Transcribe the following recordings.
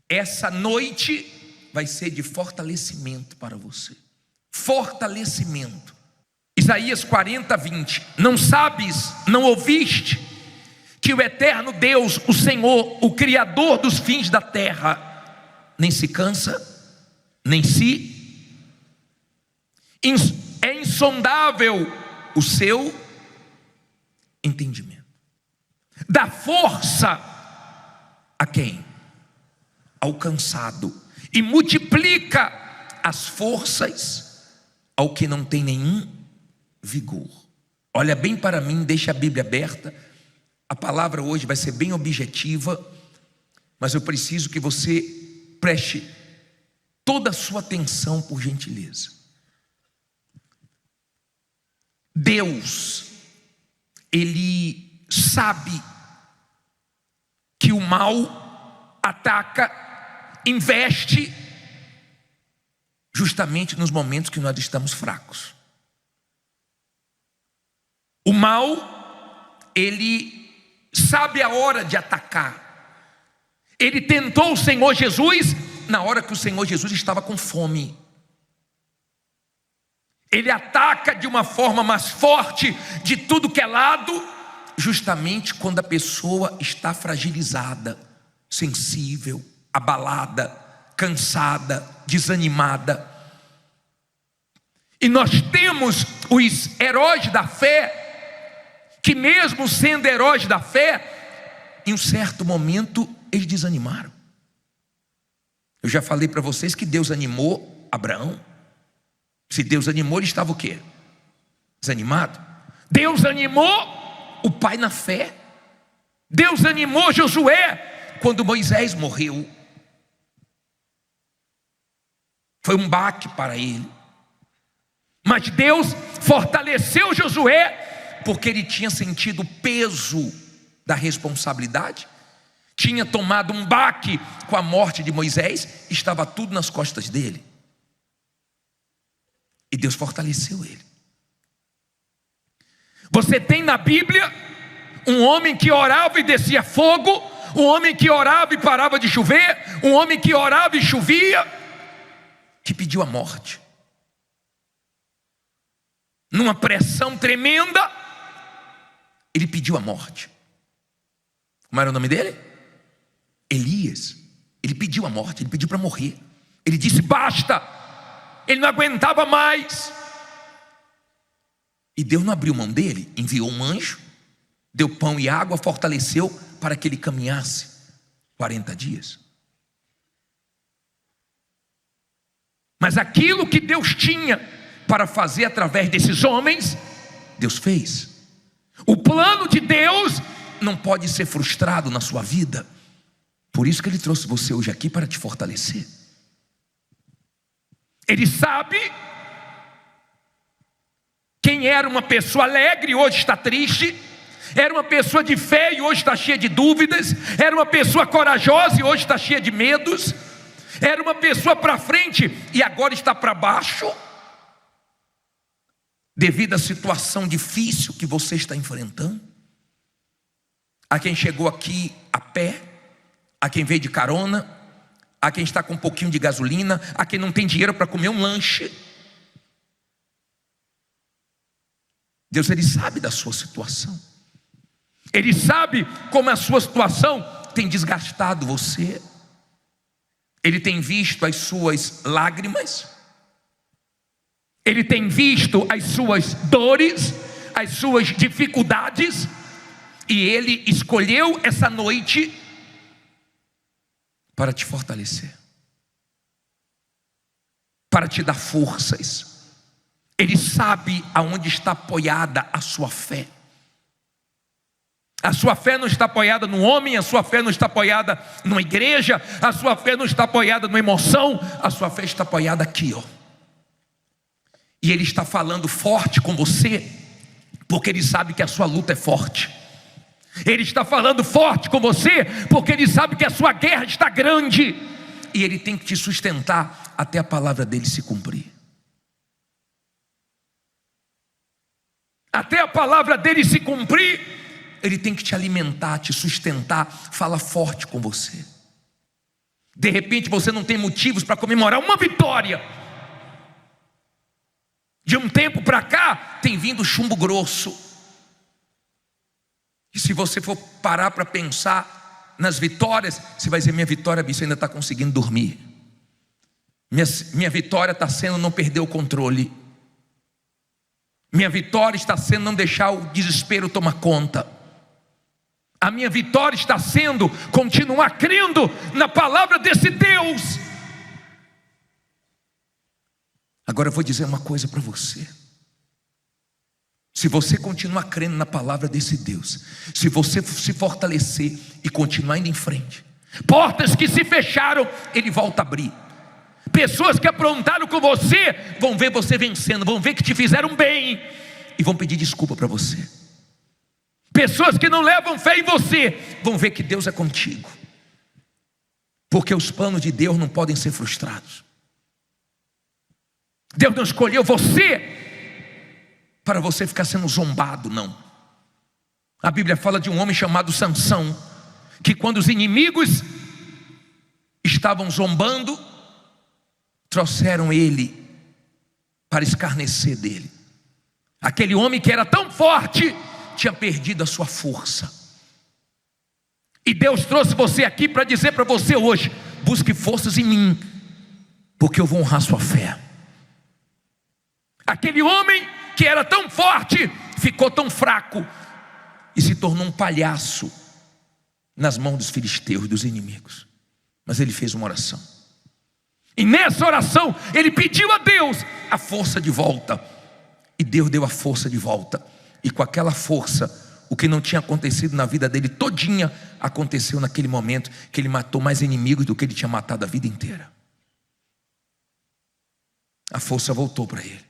essa noite vai ser de fortalecimento para você. Fortalecimento. Isaías 40:20. Não sabes, não ouviste, que o eterno Deus, o Senhor, o Criador dos fins da terra, nem se cansa, nem é insondável o seu entendimento. Dá força a quem? Ao cansado, e multiplica as forças ao que não tem nenhum vigor. Olha bem para mim, deixa a Bíblia aberta. A palavra hoje vai ser bem objetiva, mas eu preciso que você preste toda a sua atenção, por gentileza. Deus, Ele sabe que o mal ataca, investe justamente nos momentos que nós estamos fracos. O mal, ele sabe a hora de atacar. Ele tentou o Senhor Jesus na hora que o Senhor Jesus estava com fome. Ele ataca de uma forma mais forte, de tudo que é lado, justamente quando a pessoa está fragilizada, sensível, abalada, cansada, desanimada. E nós temos os heróis da fé, que mesmo sendo heróis da fé, em um certo momento eles desanimaram. Eu já falei para vocês que Deus animou Abraão. Se Deus animou, ele estava o quê? Desanimado. Deus animou o pai na fé. Deus animou Josué quando Moisés morreu. Foi um baque para ele. Mas Deus fortaleceu Josué porque ele tinha sentido o peso da responsabilidade. Tinha tomado um baque com a morte de Moisés. Estava tudo nas costas dele. E Deus fortaleceu ele. Você tem na Bíblia um homem que orava e descia fogo, um homem que orava e parava de chover, um homem que orava e chovia, que pediu a morte. Numa pressão tremenda, ele pediu a morte. Como era o nome dele? Elias. Ele pediu a morte, ele pediu para morrer. Ele disse basta. Ele não aguentava mais. E Deus não abriu mão dele, enviou um anjo, deu pão e água, fortaleceu para que ele caminhasse 40 dias. Mas aquilo que Deus tinha para fazer através desses homens, Deus fez. O plano de Deus não pode ser frustrado na sua vida. Por isso que Ele trouxe você hoje aqui para te fortalecer. Ele sabe quem era uma pessoa alegre e hoje está triste, era uma pessoa de fé e hoje está cheia de dúvidas, era uma pessoa corajosa e hoje está cheia de medos, era uma pessoa para frente e agora está para baixo, devido à situação difícil que você está enfrentando. A quem chegou aqui a pé, a quem veio de carona, a quem está com um pouquinho de gasolina, a quem não tem dinheiro para comer um lanche. Deus, Ele sabe da sua situação. Ele sabe como a sua situação tem desgastado você. Ele tem visto as suas lágrimas. Ele tem visto as suas dores, as suas dificuldades. E Ele escolheu essa noite para te fortalecer, para te dar forças. Ele sabe aonde está apoiada a sua fé. A sua fé não está apoiada no homem, a sua fé não está apoiada numa igreja, a sua fé não está apoiada numa emoção, a sua fé está apoiada aqui, ó. E Ele está falando forte com você, porque Ele sabe que a sua luta é forte. Ele está falando forte com você, porque Ele sabe que a sua guerra está grande. E Ele tem que te sustentar até a palavra dEle se cumprir. Até a palavra dEle se cumprir, Ele tem que te alimentar, te sustentar. Fala forte com você. De repente você não tem motivos para comemorar uma vitória. De um tempo para cá tem vindo chumbo grosso. E se você for parar para pensar nas vitórias, você vai dizer: minha vitória, bicho, ainda está conseguindo dormir. Minha vitória está sendo não perder o controle. Minha vitória está sendo não deixar o desespero tomar conta. A minha vitória está sendo continuar crendo na palavra desse Deus. Agora eu vou dizer uma coisa para você. Se você continuar crendo na palavra desse Deus, se você se fortalecer e continuar indo em frente, portas que se fecharam, Ele volta a abrir. Pessoas que aprontaram com você vão ver você vencendo, vão ver que te fizeram bem e vão pedir desculpa para você. Pessoas que não levam fé em você vão ver que Deus é contigo, porque os planos de Deus não podem ser frustrados. Deus não escolheu você para você ficar sendo zombado, não. A Bíblia fala de um homem chamado Sansão, que quando os inimigos estavam zombando, trouxeram ele para escarnecer dele. Aquele homem que era tão forte tinha perdido a sua força. E Deus trouxe você aqui para dizer para você hoje: busque forças em mim, porque eu vou honrar sua fé. Aquele homem que era tão forte ficou tão fraco e se tornou um palhaço nas mãos dos filisteus, dos inimigos. Mas ele fez uma oração, e nessa oração ele pediu a Deus a força de volta, e Deus deu a força de volta. E com aquela força, o que não tinha acontecido na vida dele todinha aconteceu naquele momento, que ele matou mais inimigos do que ele tinha matado a vida inteira. A força voltou para ele.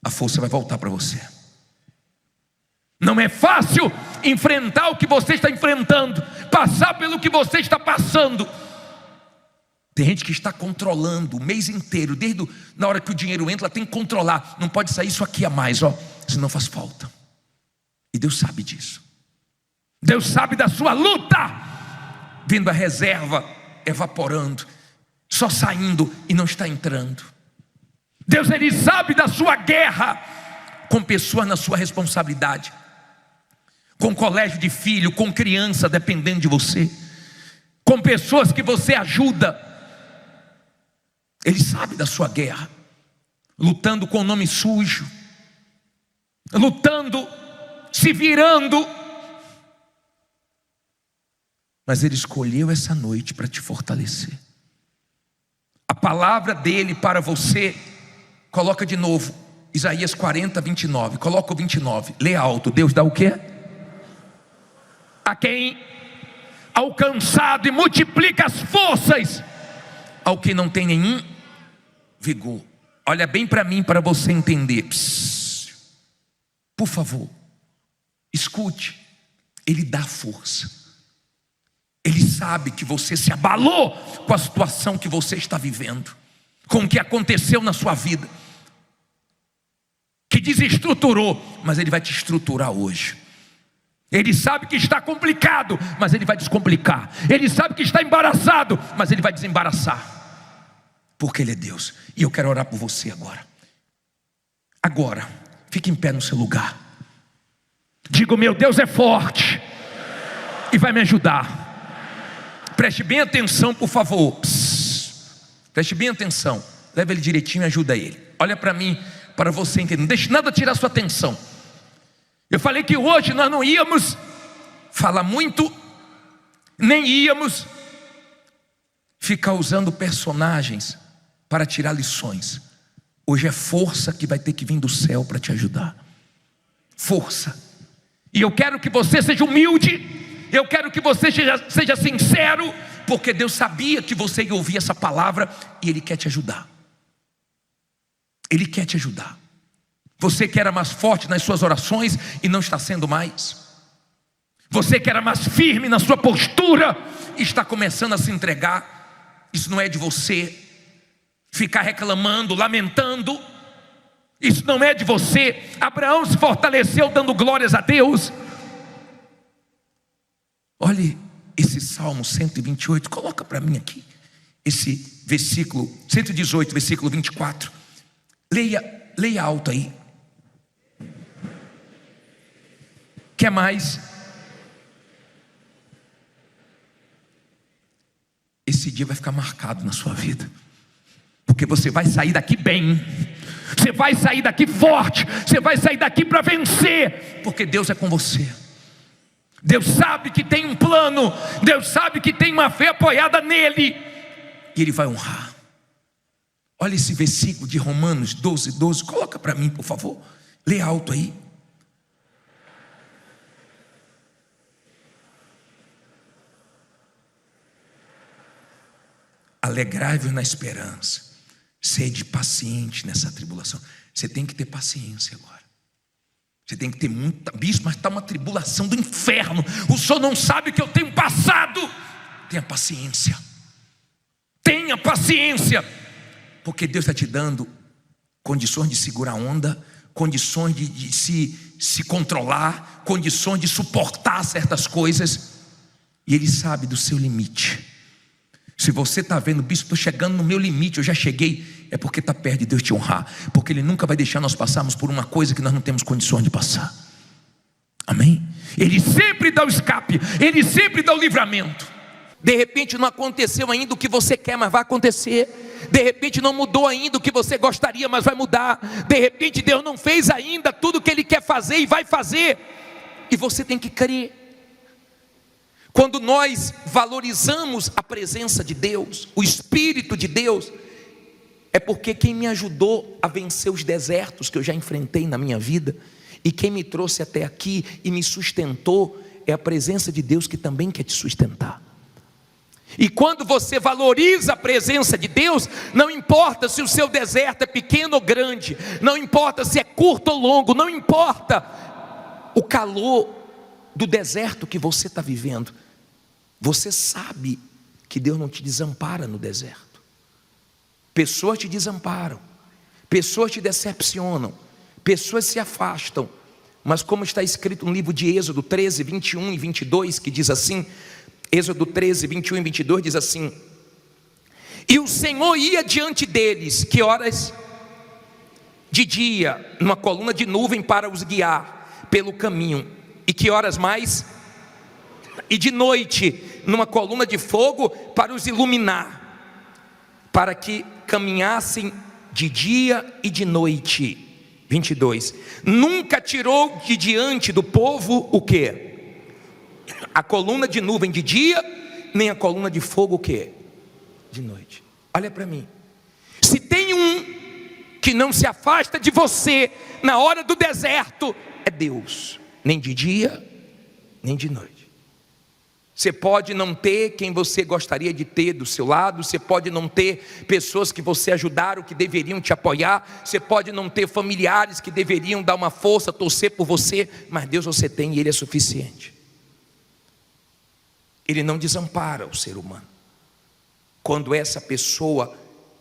A força vai voltar para você. Não é fácil enfrentar o que você está enfrentando, passar pelo que você está passando. Tem gente que está controlando o mês inteiro, desde na hora que o dinheiro entra, ela tem que controlar. Não pode sair isso aqui a mais, senão faz falta. E Deus sabe disso. Deus sabe da sua luta, vendo a reserva evaporando, só saindo e não está entrando. Deus, Ele sabe da sua guerra com pessoas na sua responsabilidade, com colégio de filho, com criança dependendo de você, com pessoas que você ajuda. Ele sabe da sua guerra, lutando com o nome sujo, lutando, se virando. Mas Ele escolheu essa noite para te fortalecer. A palavra dele para você, coloca de novo Isaías 40, 29. Coloca o 29, lê alto. Deus dá o quê? A quem alcançado e multiplica as forças, ao que não tem nenhum vigor. Olha bem para mim, para você entender. Por favor, escute. Ele dá força. Ele sabe que você se abalou com a situação que você está vivendo, com o que aconteceu na sua vida, que desestruturou, mas Ele vai te estruturar hoje. Ele sabe que está complicado, mas Ele vai descomplicar. Ele sabe que está embaraçado, mas Ele vai desembaraçar, porque Ele é Deus. E eu quero orar por você agora. Agora, fique em pé no seu lugar. Diga: meu Deus é forte e vai me ajudar. Preste bem atenção, por favor. Preste bem atenção. Leva ele direitinho e ajuda ele. Olha para mim, para você entender. Não deixe nada tirar sua atenção. Eu falei que hoje nós não íamos falar muito, nem íamos ficar usando personagens para tirar lições. Hoje é força que vai ter que vir do céu para te ajudar. Força. E eu quero que você seja humilde. Eu quero que você seja sincero, porque Deus sabia que você ia ouvir essa palavra e Ele quer te ajudar. Ele quer te ajudar. Você que era mais forte nas suas orações e não está sendo mais. Você que era mais firme na sua postura e está começando a se entregar. Isso não é de você. Ficar reclamando, lamentando, isso não é de você. Abraão se fortaleceu dando glórias a Deus. Olhe, esse esse Salmo 128, coloca para mim aqui, esse versículo 118, versículo 24. Leia alto aí. Quer mais? Esse dia vai ficar marcado na sua vida, porque você vai sair daqui bem, você vai sair daqui forte, você vai sair daqui para vencer, porque Deus é com você. Deus sabe que tem um plano, Deus sabe que tem uma fé apoiada nele, e Ele vai honrar. Olha esse versículo de Romanos 12, 12, coloca para mim, por favor, lê alto aí. Alegrai-vos na esperança, sede paciente nessa tribulação. Você tem que ter paciência agora. Você tem que ter muita... Bispo, mas está uma tribulação do inferno. O senhor não sabe o que eu tenho passado. Tenha paciência. Tenha paciência. Porque Deus está te dando condições de segurar a onda, condições de se controlar, condições de suportar certas coisas. E Ele sabe do seu limite. Se você está vendo, bispo, estou chegando no meu limite, eu já cheguei, é porque está perto de Deus te honrar, porque Ele nunca vai deixar nós passarmos por uma coisa que nós não temos condições de passar. Amém? Ele sempre dá o escape, Ele sempre dá o livramento. De repente não aconteceu ainda o que você quer, mas vai acontecer. De repente não mudou ainda o que você gostaria, mas vai mudar. De repente Deus não fez ainda tudo o que Ele quer fazer e vai fazer, e você tem que crer. Quando nós valorizamos a presença de Deus, o Espírito de Deus, é porque quem me ajudou a vencer os desertos que eu já enfrentei na minha vida, e quem me trouxe até aqui e me sustentou, é a presença de Deus que também quer te sustentar. E quando você valoriza a presença de Deus, não importa se o seu deserto é pequeno ou grande, não importa se é curto ou longo, não importa o calor do deserto que você está vivendo, você sabe que Deus não te desampara no deserto. Pessoas te desamparam, pessoas te decepcionam, pessoas se afastam, mas como está escrito no livro de Êxodo 13, 21 e 22, que diz assim, Êxodo 13, 21 e 22 diz assim: e o Senhor ia diante deles, que horas? De dia, numa coluna de nuvem para os guiar pelo caminho, e que horas mais? E de noite, numa coluna de fogo para os iluminar, para que caminhassem de dia e de noite. 22. Nunca tirou de diante do povo o quê? A coluna de nuvem de dia, nem a coluna de fogo o quê? De noite. Olha para mim. Se tem um que não se afasta de você na hora do deserto, é Deus. Nem de dia, nem de noite. Você pode não ter quem você gostaria de ter do seu lado, você pode não ter pessoas que você ajudaram, que deveriam te apoiar, você pode não ter familiares que deveriam dar uma força, torcer por você, mas Deus você tem e Ele é suficiente. Ele não desampara o ser humano, quando essa pessoa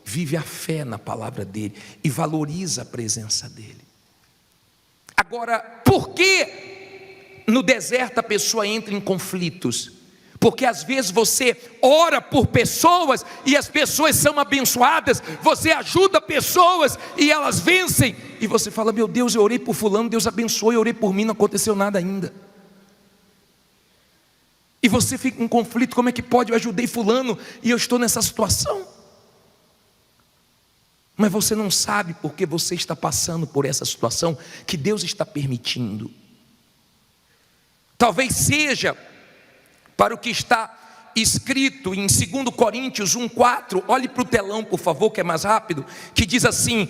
vive a fé na palavra dEle e valoriza a presença dEle. Agora, por que no deserto a pessoa entra em conflitos? Porque às vezes você ora por pessoas e as pessoas são abençoadas, você ajuda pessoas e elas vencem, e você fala, meu Deus, eu orei por fulano, Deus abençoou, eu orei por mim, não aconteceu nada ainda. E você fica em conflito, como é que pode, eu ajudei fulano e eu estou nessa situação? Mas você não sabe porque você está passando por essa situação, que Deus está permitindo. Talvez seja para o que está escrito em 2 Coríntios 1,4, olhe para o telão por favor, que é mais rápido, que diz assim,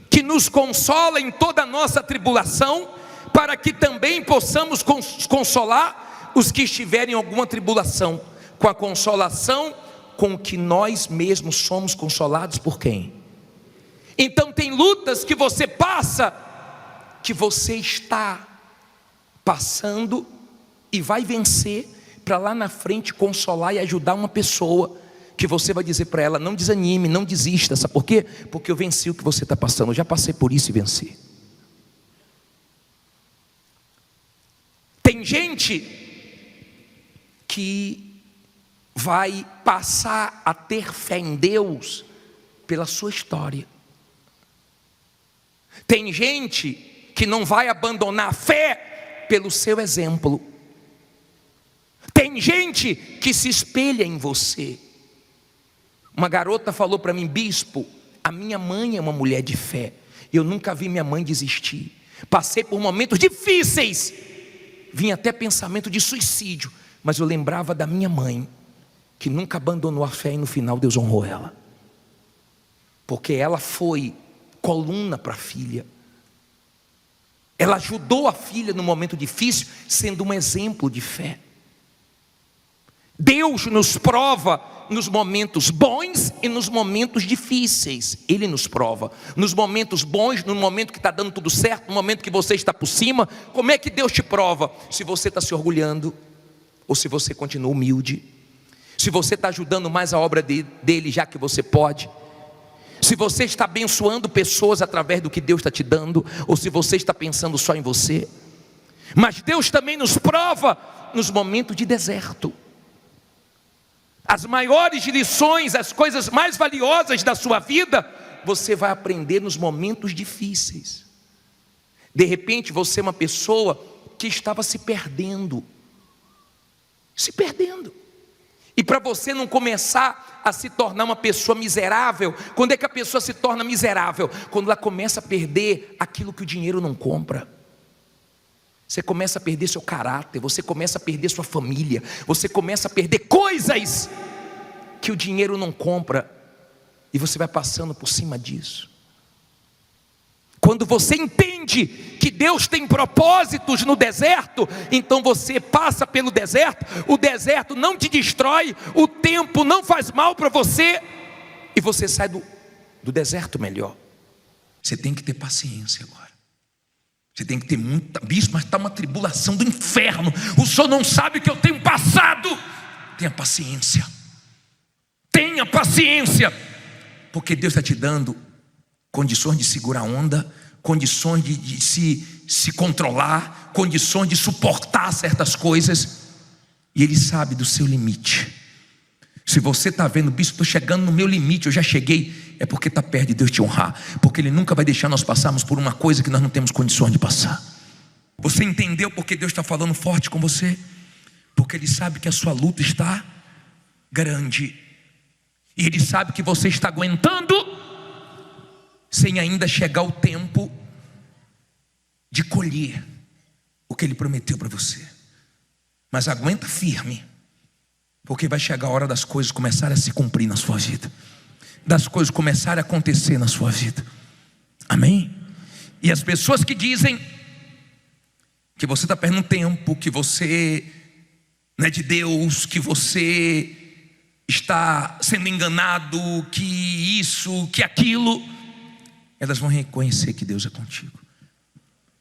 que nos consola em toda a nossa tribulação, para que também possamos consolar os que estiverem em alguma tribulação, com a consolação com que nós mesmos somos consolados por quem? Então tem lutas que você passa, que você está passando e vai vencer, para lá na frente consolar e ajudar uma pessoa, que você vai dizer para ela, não desanime, não desista, sabe por quê? Porque eu venci o que você está passando, eu já passei por isso e venci. Tem gente que vai passar a ter fé em Deus pela sua história. Tem gente que não vai abandonar a fé pelo seu exemplo. Tem gente que se espelha em você. Uma garota falou para mim: bispo, a minha mãe é uma mulher de fé. Eu nunca vi minha mãe desistir. Passei por momentos difíceis, vinha até pensamento de suicídio, mas eu lembrava da minha mãe, que nunca abandonou a fé, e no final Deus honrou ela, porque ela foi coluna para a filha. Ela ajudou a filha no momento difícil, sendo um exemplo de fé. Deus nos prova nos momentos bons e nos momentos difíceis. Ele nos prova nos momentos bons, no momento que está dando tudo certo, no momento que você está por cima. Como é que Deus te prova? Se você está se orgulhando, ou se você continua humilde. Se você está ajudando mais a obra dele, já que você pode. Se você está abençoando pessoas através do que Deus está te dando, ou se você está pensando só em você. Mas Deus também nos prova nos momentos de deserto. As maiores lições, as coisas mais valiosas da sua vida, você vai aprender nos momentos difíceis. De repente você é uma pessoa que estava se perdendo. E para você não começar a se tornar uma pessoa miserável, quando é que a pessoa se torna miserável? Quando ela começa a perder aquilo que o dinheiro não compra. Você começa a perder seu caráter, você começa a perder sua família, você começa a perder coisas que o dinheiro não compra, e você vai passando por cima disso. Quando você entende que Deus tem propósitos no deserto, então você passa pelo deserto, o deserto não te destrói, o tempo não faz mal para você, e você sai do deserto melhor. Você tem que ter paciência agora. Você tem que ter muita... Bispo, mas está uma tribulação do inferno. O senhor não sabe o que eu tenho passado. Tenha paciência. Tenha paciência. Porque Deus está te dando condições de segurar a onda, condições de se controlar, condições de suportar certas coisas. E Ele sabe do seu limite. Se você está vendo, bispo, estou chegando no meu limite, eu já cheguei, é porque está perto de Deus te honrar. Porque Ele nunca vai deixar nós passarmos por uma coisa que nós não temos condições de passar. Você entendeu porque Deus está falando forte com você? Porque Ele sabe que a sua luta está grande. E Ele sabe que você está aguentando, sem ainda chegar o tempo de colher o que Ele prometeu para você. Mas aguenta firme, porque vai chegar a hora das coisas começarem a se cumprir na sua vida, das coisas começarem a acontecer na sua vida. Amém? E as pessoas que dizem que você está perdendo tempo, que você não é de Deus, que você está sendo enganado, que isso, que aquilo, elas vão reconhecer que Deus é contigo.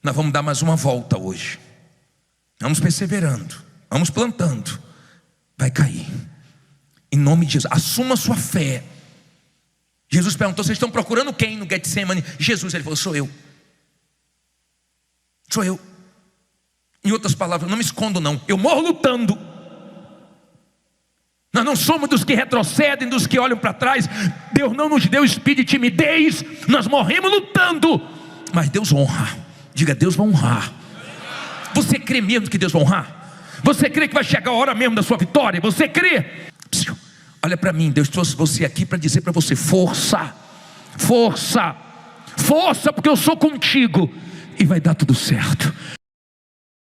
Nós vamos dar mais uma volta hoje. Vamos perseverando, vamos plantando. Vai cair. Em nome de Jesus, assuma a sua fé. Jesus perguntou: vocês estão procurando quem no Getsemane? Jesus, Ele falou: sou eu. Sou eu. Em outras palavras, não me escondo não, eu morro lutando. Nós não somos dos que retrocedem, dos que olham para trás. Deus não nos deu espírito de timidez. Nós morremos lutando. Mas Deus honra. Diga: Deus vai honrar. Você crê mesmo que Deus vai honrar? Você crê que vai chegar a hora mesmo da sua vitória? Você crê? Olha para mim, Deus trouxe você aqui para dizer para você: força, força, força, porque eu sou contigo e vai dar tudo certo.